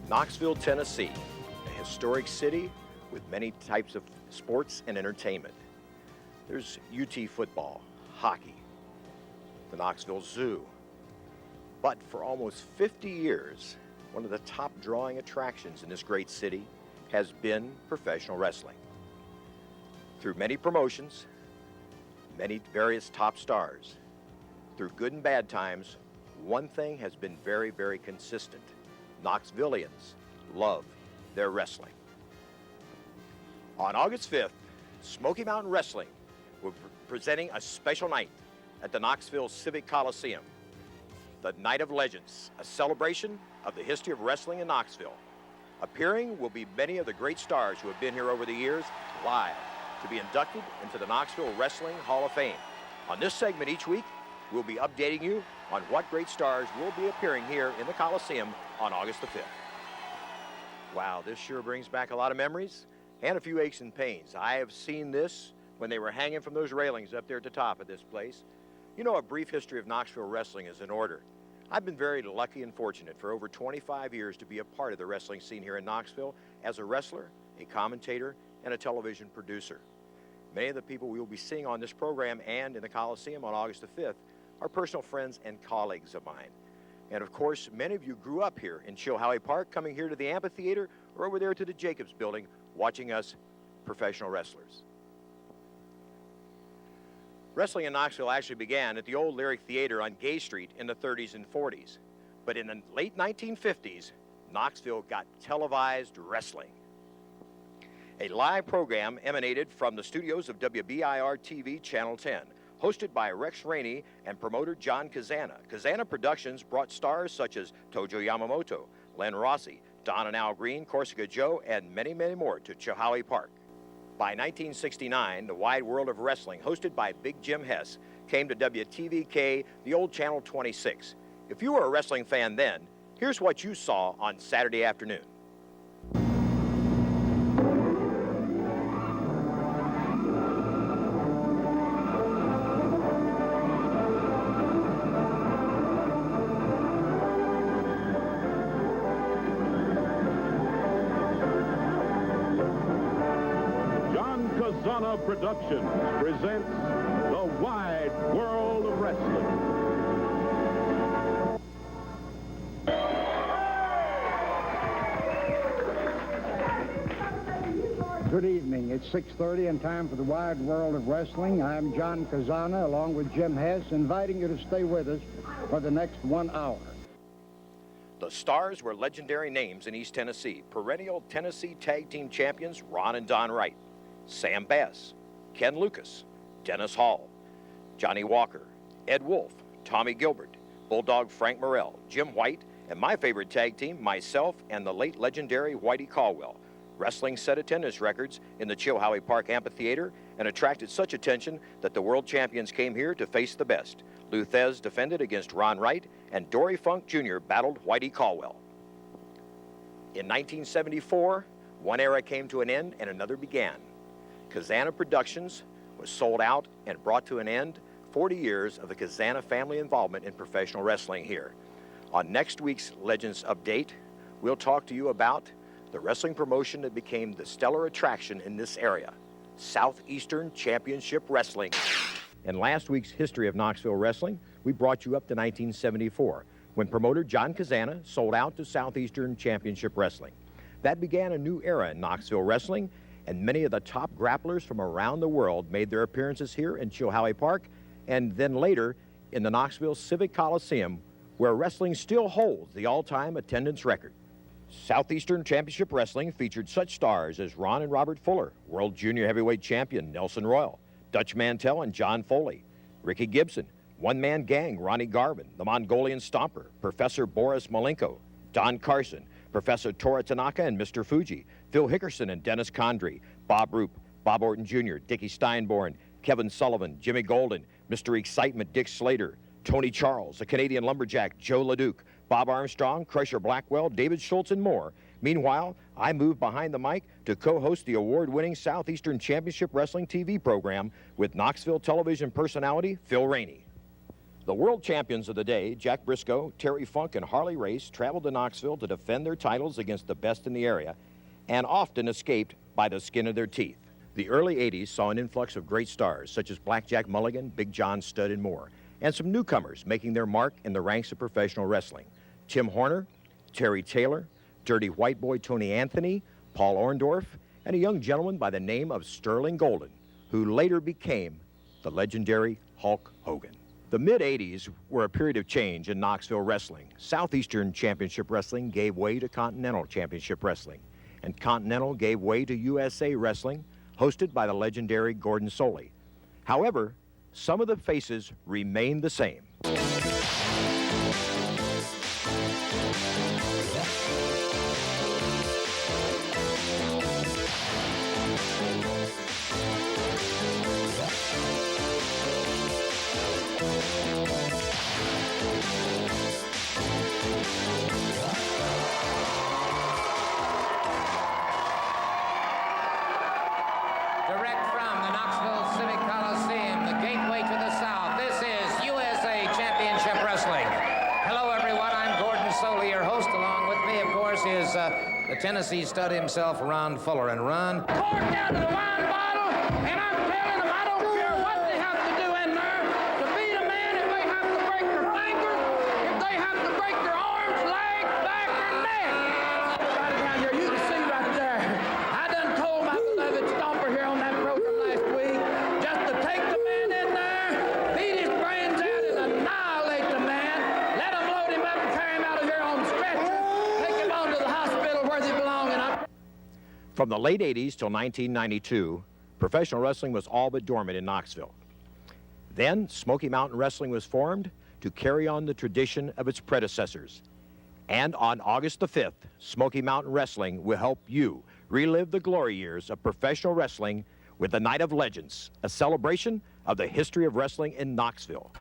Knoxville, Tennessee, a historic city with many types of sports and entertainment. There's UT football, hockey, the Knoxville Zoo. But for almost 50 years, one of the top drawing attractions in this great city has been professional wrestling. Through many promotions, many various top stars, through good and bad times, one thing has been very, very consistent. Knoxvillians love their wrestling. On August 5th, Smoky Mountain Wrestling will be presenting a special night at the Knoxville Civic Coliseum. The Night of Legends, a celebration of the history of wrestling in Knoxville. Appearing will be many of the great stars who have been here over the years live to be inducted into the Knoxville Wrestling Hall of Fame. On this segment each week, we'll be updating you on what great stars will be appearing here in the Coliseum on August the 5th. Wow, this sure brings back a lot of memories and a few aches and pains. I have seen this when they were hanging from those railings up there at the top of this place. You know, a brief history of Knoxville wrestling is in order. I've been very lucky and fortunate for over 25 years to be a part of the wrestling scene here in Knoxville as a wrestler, a commentator, and a television producer. Many of the people we will be seeing on this program and in the Coliseum on August the 5th are personal friends and colleagues of mine. And of course, many of you grew up here in Chilhowie Park, coming here to the amphitheater or over there to the Jacobs building, watching us professional wrestlers. Wrestling in Knoxville actually began at the old Lyric Theater on Gay Street in the 30s and 40s. But in the late 1950s, Knoxville got televised wrestling. A live program emanated from the studios of WBIR-TV Channel 10, hosted by Rex Rainey and promoter John Kazana. Kazana Productions brought stars such as Tojo Yamamoto, Len Rossi, Don and Al Green, Corsica Joe, and many, many more to Chilhowie Park. By 1969, the Wide World of Wrestling, hosted by Big Jim Hess, came to WTVK, the old Channel 26. If you were a wrestling fan then, here's what you saw on Saturday afternoon. Productions presents The Wide World of Wrestling. Good evening. It's 6:30 and time for The Wide World of Wrestling. I'm John Kazana along with Jim Hess, inviting you to stay with us for the next 1 hour. The stars were legendary names in East Tennessee. Perennial Tennessee Tag Team Champions Ron and Don Wright, Sam Bass, Ken Lucas, Dennis Hall, Johnny Walker, Ed Wolf, Tommy Gilbert, Bulldog Frank Morrell, Jim White, and my favorite tag team, myself and the late legendary Whitey Caldwell. Wrestling set attendance records in the Chilhowie Park Amphitheater and attracted such attention that the world champions came here to face the best. Lou Thez defended against Ron Wright, and Dory Funk Jr. battled Whitey Caldwell. In 1974, one era came to an end and another began. Kazana Productions was sold out and brought to an end 40 years of the Kazana family involvement in professional wrestling here. On next week's Legends Update, we'll talk to you about the wrestling promotion that became the stellar attraction in this area, Southeastern Championship Wrestling. In last week's History of Knoxville Wrestling, we brought you up to 1974, when promoter John Kazana sold out to Southeastern Championship Wrestling. That began a new era in Knoxville wrestling, and many of the top grapplers from around the world made their appearances here in Chilhowie Park, and then later in the Knoxville Civic Coliseum, where wrestling still holds the all-time attendance record. Southeastern Championship Wrestling featured such stars as Ron and Robert Fuller, World Junior Heavyweight Champion Nelson Royal, Dutch Mantell and John Foley, Ricky Gibson, One Man Gang Ronnie Garvin, the Mongolian Stomper, Professor Boris Malenko, Don Carson, Professor Tora Tanaka and Mr. Fuji, Phil Hickerson and Dennis Condrey, Bob Roop, Bob Orton Jr., Dickie Steinborn, Kevin Sullivan, Jimmy Golden, Mr. Excitement Dick Slater, Tony Charles, the Canadian Lumberjack Joe LeDuc, Bob Armstrong, Crusher Blackwell, David Schultz, and more. Meanwhile, I moved behind the mic to co-host the award-winning Southeastern Championship Wrestling TV program with Knoxville television personality Phil Rainey. The world champions of the day, Jack Briscoe, Terry Funk, and Harley Race, traveled to Knoxville to defend their titles against the best in the area and often escaped by the skin of their teeth. The early 80s saw an influx of great stars such as Blackjack Mulligan, Big John Studd, and more, and some newcomers making their mark in the ranks of professional wrestling. Tim Horner, Terry Taylor, Dirty White Boy Tony Anthony, Paul Orndorff, and a young gentleman by the name of Sterling Golden, who later became the legendary Hulk Hogan. The mid-'80s were a period of change in Knoxville wrestling. Southeastern Championship Wrestling gave way to Continental Championship Wrestling, and Continental gave way to USA Wrestling, hosted by the legendary Gordon Soley. However, some of the faces remained the same. Direct from the Knoxville Civic Coliseum, the gateway to the South, this is USA Championship Wrestling. Hello, everyone. I'm Gordon Soley, your host. Along with me, of course, is the Tennessee stud himself, Ron Fuller. And Ron, Cork out of the wine bottle, and I'm telling them I don't care what they have to do in there to beat a man. If they have to break their fingers, if they have to break their arms, legs, back, or neck. Right down here, you can see right there. I done told my beloved Stomper here on that program last week just to take the man in there, beat his brains out, and annihilate the man. Let them load him up and carry him out of here on the stretcher. Take him on to the hospital where they belong. And From the late 80s till 1992, professional wrestling was all but dormant in Knoxville. Then, Smoky Mountain Wrestling was formed to carry on the tradition of its predecessors. And on August the 5th, Smoky Mountain Wrestling will help you relive the glory years of professional wrestling with the Night of Legends, a celebration of the history of wrestling in Knoxville.